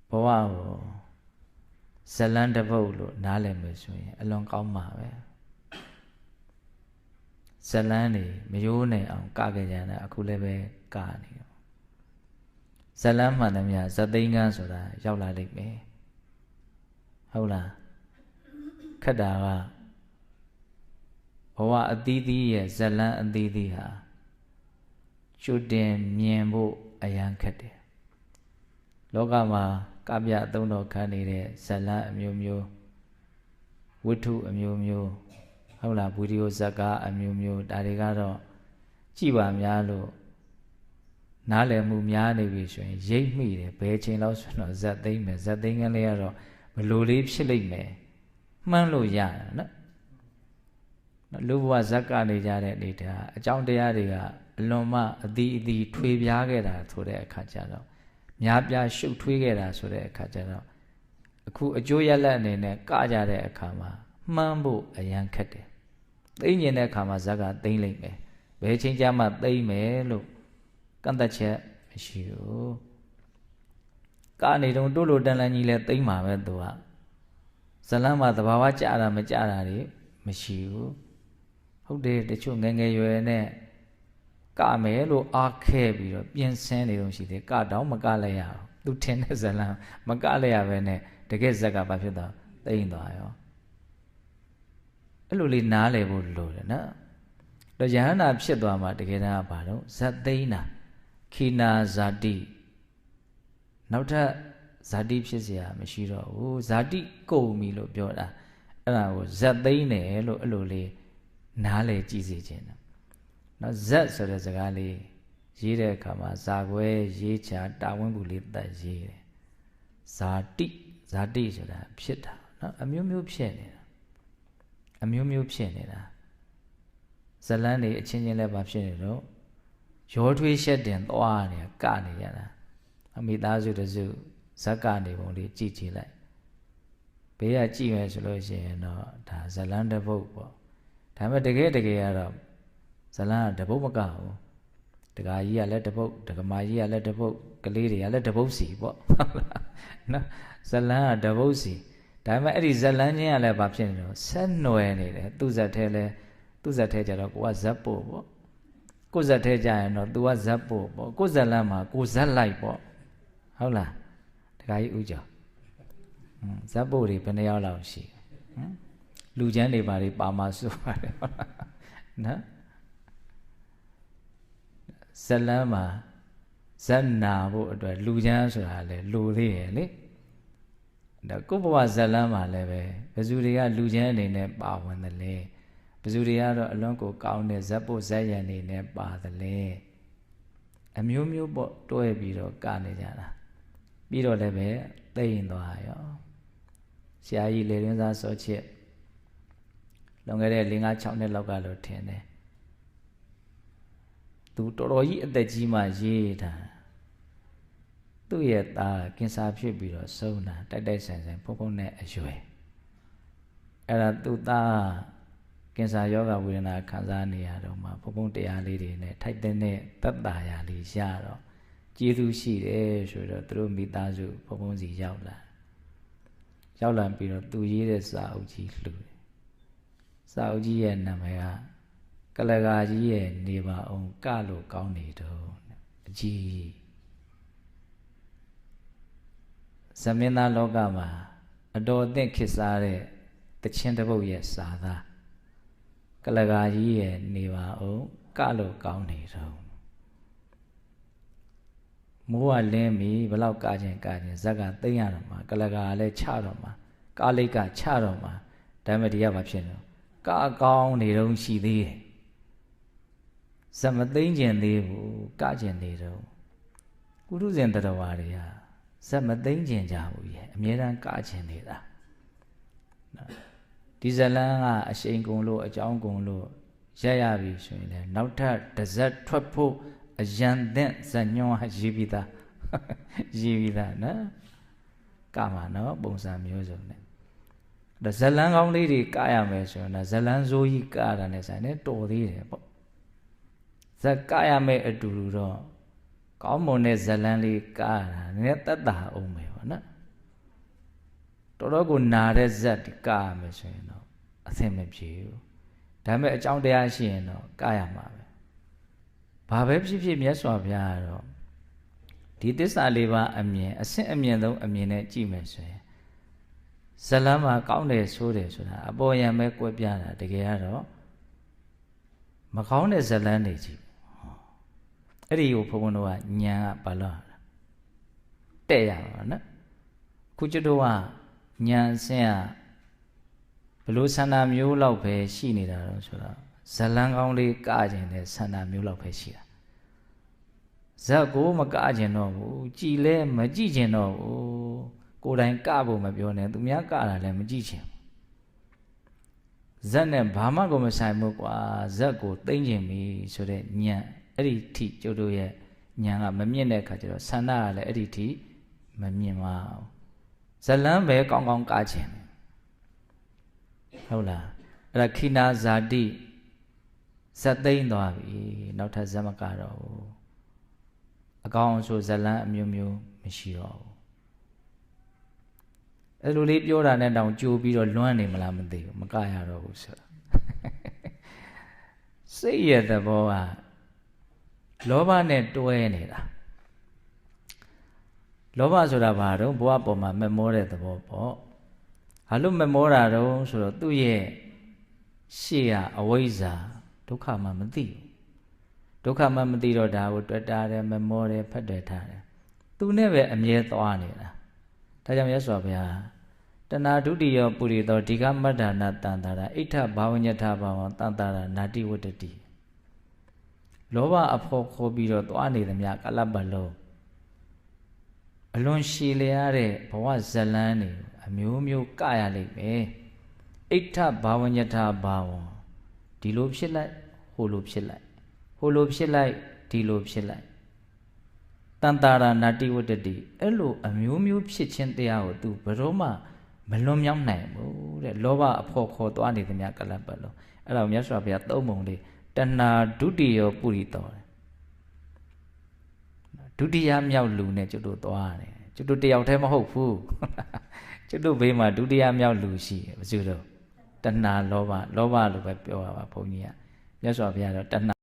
ဘဝကိုဇလန်းတစ်ပုတ်လို့နားလည်မယ်ဆိုရင်အလွန်ကောင်းပါပဲဇလန်းနေမရိုးနိုင်အောင်ကကြကြတယ်အခုလည်းပဲကနေတော့ဇလန်းမှန်တယ်များဇသိန်းကန်းဆိုတာရောက်လာလိမ့်မယ်ဟုတ်လားခက်တာကဘဝအသီးသီးရဲ့ဇလန်းအသီးသီးဟာကျွတ်တင်မြင်ဖို့အရန်ခက်တယ်လောကမှာကပြအသုံးတော်ခံနေတဲ့ဇလန်းအမျိုးမျိုးဝိတ္ထုအမျိုးမျိုးဟုတ်လားဗီဒီယိုဇာတ်ကားအမျိုးမျိုးဒါတွေကတော့ကြည်ပါများလို့နားလည်မှုများနေပြီဆိုရင်ရိပ်မိတယ်ဘယ်ချိန်လောက်ဆိုတော့ဇက်သိမ်းမယ်ဇက်သိမ်းကလေးကတော့ဘလိုလေးဖြစ်လိမ့်မယ်မှန်းလို့ရတာနော်လူဘဝဇက်ကနေကြတဲ့အနေထားအကြောင်းတရားတွေကအလွန်မှအသီးအသီးထွေပြားခဲ့တာဆိုတဲ့အခါကျတော့များပြားရှုပ်ထွေးခဲ့တာဆိုတဲ့အခါကျတော့အခုအကျိုးရလဒ်အနေနဲ့ကကြတဲ့အခါမှာမှန်းဖို့အရန်ခက်တယ်သိဉ္ဇင်တဲ့အခါမှာဇက်ကသိမ့်လိုက်မယ်ဘယ်ချိန်ကျမှသိမ့်မယ်လို့ကန့်သက်ချက်မရှိဘူးကနေတုံးတိုးလိုတန်လန်းကြီးလဲသိမ့်မှာပဲသူကဇလန်းမှာသဘာဝကြတာမကြတာတွေမရှိဘူးဟုတ်တယ်တချို့ငယ်ငယ်ရွယ်နဲ့ကမယ်လို့အားခဲပြီးတော့ပြင်ဆင်းနေတော့ရှိတယ်ကတောင်မကလည်းရအောင်သူထင်တဲ့ဇလန်းမကလည်းရပဲနဲ့တကယ်ဇက်ကဘာဖြစ်သွားသိမ့်သွားရောအဲ့လိုလေးနားလည်ဖို့လိုတယ်နော်တော့ယဟန္တာဖြစ်သွားမှတကယ်တမ်းကဘာလို့ဇတ်သိန်းတာခိနာဇာတိနောက်ထပ်ဇာတိဖြစ်เสียမရှိတော့ဘူးဇာတိကုန်ပြီလို့ပြောတာအဲ့ဒါကိုဇတ်သိန်းတယ်လို့အဲ့လိုလေးနားလည်ကြည့်စေခြင်းနော်ဇတ်ဆိုတဲ့စကားလေးရေးတဲ့အခါမှာဇာခွဲရေးချတာဝင်းကူလေးတက်ရေးတယ်ဇာတိဆိုတာဖြစ်တာနော်အမျိုးမျိုးဖြစ်နေတာအမျိုးမျိုးဖြစ်နေတာဇလန်းတွေအချင်းချင်းလည်းဘာဖြစ်နေတော့ရောထွေးရှက်တင်သွားနေကနေရတာအမိသားစုတစုဇက်ကနေပုံလေးကြည့်ကြည့်လိုက်ဘေးကကြည့်မယ်ဆိုလို့ရှိရင်တော့ဒါဇလန်းတစ်ပုတ်ပေါ့ဒါပေမဲ့တကယ်ကတော့ဇလန်းကတစ်ပုတ်မကဘူးတကာကြီးကလည်းတစ်ပုတ်တကမာကြီးကလည်းတစ်ပုတ်ကလေးတွေကလည်းတစ်ပုတ်စီပေါ့နော်ဇလန်းကတစ်ပုတ်စီဒါပေမဲ့အဲ့ဒီဇလန်းချင်းကလည်းဘာဖြစ်နေတော့ဆက်နွယ်နေတယ်သူ့ဇက်ထဲလဲသူ့ဇက်ထဲကြတော့ကိုကဇက်ပို့ပေါ့ကိုဇက်ထဲကြရင်တော့ तू ကဇက်ပို့ပေါ့ကိုဇက်လန်းမှာကိုဇက်လိုက်ပေါ့ဟုတ်လားတခါကြီးဥကြောဇက်ပို့တွေဘယ်နှယောက်လောက်ရှိလူချမ်းတွေပါတွေပါမဆိုးပါတယ်နော်ဇက်လန်းမှာဇက်နာဖို့အတွက်လူချမ်းဆိုတာလေလူသေးရလေဒါကိုဘဝဇက်လန်းမှာလည်းပဲဘယ်သူတွေကလူချမ်းအနေနဲ့ပါဝင်တယ်လဲဘယ်သူတွေကတော့အလွန်ကိုကောင်းတဲ့ဇက်ဖို့ဇက်ရံနေနဲ့ပါတယ်လေအမျိုးမျိုးပေါ့တွဲပြီးတော့ကနေကြတာပြီးတော့လည်းပဲသိရင်သွားရောဆရာကြီးလေရင်းစားစောချစ်လွန်ခဲ့တဲ့ 5-6 နှစ်လောက်ကလို့ထင်တယ်သူတော်တော်ကြီးအသက်ကြီးမှရေးတာသူ့ရဲ့သားကင်ဆာဖြစ်ပြီးတော့ဆုံးတာတိုက်ဆိုင်ဖုံနဲ့အရွယ်အဲ့ဒါသူ့သားကင်ဆာယောဂဝေဒနာခံစားနေရတော့မှဘုံတရားလေးတွေနဲ့ထိုက်တဲ့သက်သာရာလေးရတော့ကျေးဇူးရှိတယ်ဆိုတော့သူတို့မိသားစုဘုံစီရောက်လာပြီးတော့သူရေးတဲ့စာအုပ်ကြီးလှူတယ်စာအုပ်ကြီးရဲ့နာမည်ကကလကာကြီးရဲ့နေပါအောင်ကလို့ကောင်းနေတော့အကြီးဇမင်းသားလောကမှာအတော်အသင့်ခေတ်စားတဲ့တခြင်းတစ်ပုဒ်ရဲ့စာသားကလကာကြီးရဲ့နေပါအောင်ကလို့ကောင်းနေတော့မိုးကလင်းပြီဘလောက်ကခြင်းဇက်ကသိမ့်ရတော့မှာကလကာလည်းချတော့မှာကားလိတ်ကချတော့မှာဒါမှမဒီကဘာဖြစ်လို့ကကောင်းနေတော့ရှိသေးတယ်ဇက်မသိမ့်ကျင်သေးဘူးကကျင်နေတော့ကုထုဇဉ်တတော်ဝါတွေကဇက်မသိမ့်ကျင်ကြဘူးရဲ့အမြဲတမ်းကကျင်နေတာဒီဇလန်းကအရှိန်ကုန်လို့အကြောင်းကုန်လို့ရက်ရပြီဆိုရင်လည်းနောက်ထပ်တစ်ဇက်ထွက်ဖို့အရန်သင့်ဇညွန်ရေးပြီးသားနော်ကမှာနော်ပုံစံမျိုးစုံနဲ့ဒါဇလန်းကောင်းလေးတွေကရမယ်ဆိုရင်ဇလန်းစိုးကြီးကတာနဲ့ဆိုင်နဲ့တော်သေးတယ်ပေါ့ဇက်ကရမယ်အတူတူတော့ကောင်းမွန်တဲ့ဇလန်းလေးကတာနည်းသက်သာအောင်ပဲပေါ့နော် တော်တော်ကိုနာတဲ့ဇက်ကာရမယ်ဆိုရင်တော့အသင်မပြေဘူးဒါပေမဲ့အကြောင်းတရားရှိရင်တော့ကာရမှာပဲဘာပဲဖြစ်ဖြစ်မြတ်စွာဘုရားကတော့ဒီသစ္စာလေးပါးအမြင်အဆင့်အမြင့်ဆုံးအမြင်နဲ့ကြည့်မယ်ဆိုရင်ဇလန်းမှာကောင်းတယ်ဆိုးတယ်ဆိုတာအပေါ်ယံပဲကွဲပြားတာတကယ်ကတော့မကောင်းတဲ့ဇလန်းတွေကြည့်အဲ့ဒီကိုဘုန်းဘုန်းတို့ကဉာဏ်ကဘာလို့တဲ့ရပါနော်ခုကျွတ်တို့ကဉာဏ်အဆင့်ကဘလို့ဆန္ဒမျိုးလောက်ပဲရှိနေတာတော့ဆိုတော့ဇလန်းကောင်းလေးကကျင်တဲ့ဆန္ဒမျိုးလောက်ပဲရှိတာဇက်ကိုမကကျင်တော့ဘူးကြည်လဲမကြည့်ကျင်တော့ဘူးကိုယ်တိုင်ကဖို့မပြောနဲ့သူများကတာလည်းမကြည့်ချင်ဇက်နဲ့ဘာမှကိုမဆိုင်ဘူးကွာဇက်ကိုသိမ့်ကျင်ပြီဆိုတဲ့ဉာဏ်အဲ့ဒီထိကျုပ်တို့ရဲ့ဉာဏ်ကမမြင့်တဲ့အခါကျတော့ဆန္ဒကလည်းအဲ့ဒီထိမမြင့်ပါဘူးဇလန်းပဲကောင်းကောင်းကကျင်ဟုတ်လားအဲ့ဒါခိနာဇာတိဇက်သိမ့်သွားပြီနောက်ထပ်ဇက်မကတော့ဘူးအကောင်ဆိုဇလန်းအမျိုးမျိုးမရှိတော့ဘူးအဲ့လိုလေးပြောတာနဲ့တောင်ကြိုးပြီးတော့လွမ်းနေမလားမသိဘူးမကရတော့ဘူးဆိုတာစိတ်ရဲ့သဘောကလောဘနဲ့တွဲနေတာလောဘဆိုတာဘာတော့ဘဝပေါ်မှာမမောတဲ့သဘောပေါ့ဘာလို့မမောတာတော့ဆိုတော့သူ့ရဲ့ရှေ့ကအဝိဇ္ဇာဒုက္ခမှမသိဘူးဒုက္ခမှမသိတော့ဒါကိုတွေ့တာတယ်မမောတယ်ဖတ်တယ်ထားတယ်သူနဲ့ပဲအမြဲသွားနေတာဒါကြောင့်မြတ်စွာဘုရားတဏှာဒုတိယပုရိသောဒီကမတ္တနာတန်တာရာဣဋ္ဌဘာဝညထဘာဝတန်တာရာနာတိဝတ္တတိလောဘအဖို့ခိုးပြီးတော့သွားနေသမျှကလပ်ပလုံးအလွန်ရှည်လျားတဲ့ဘဝဇလန်းတွေအမျိုးမျိုးကရလိမ့်မယ်ဣဋ္ဌဘာဝညထဘာဝဒီလိုဖြစ်လိုက်ဟိုလိုဖြစ်လိုက်ဟိုလိုဖြစ်လိုက်ဒီလိုဖြစ်လိုက်တန်တာရာနာတိဝတ္တတိအဲ့လိုအမျိုးမျိုးဖြစ်ခြင်းတရားကို तू ဘယ်တော့မှမလွန်မြောက်နိုင်ဘူးတဲ့လောဘအဖို့ခေါ်သွားနေသမျှကလပ်ပတ်လုံးအဲ့ဒါကိုမြတ်စွာဘုရားသုံးပုံလေးတဏှာဒုတိယပုရိသောဒုတိယမြောက်လူနဲ့ကျွတ်တို့သွားတယ်ကျွတ်တို့တယောက်တည်းမဟုတ်ဘူးကျွတ်တို့ဘေးမှာဒုတိယမြောက်လူရှိတယ်ဘယ်သူတော့တဏှာလောဘလို့ပဲပြောရပါဘုန်းကြီးကမြတ်စွာဘုရားတော့တဏှာ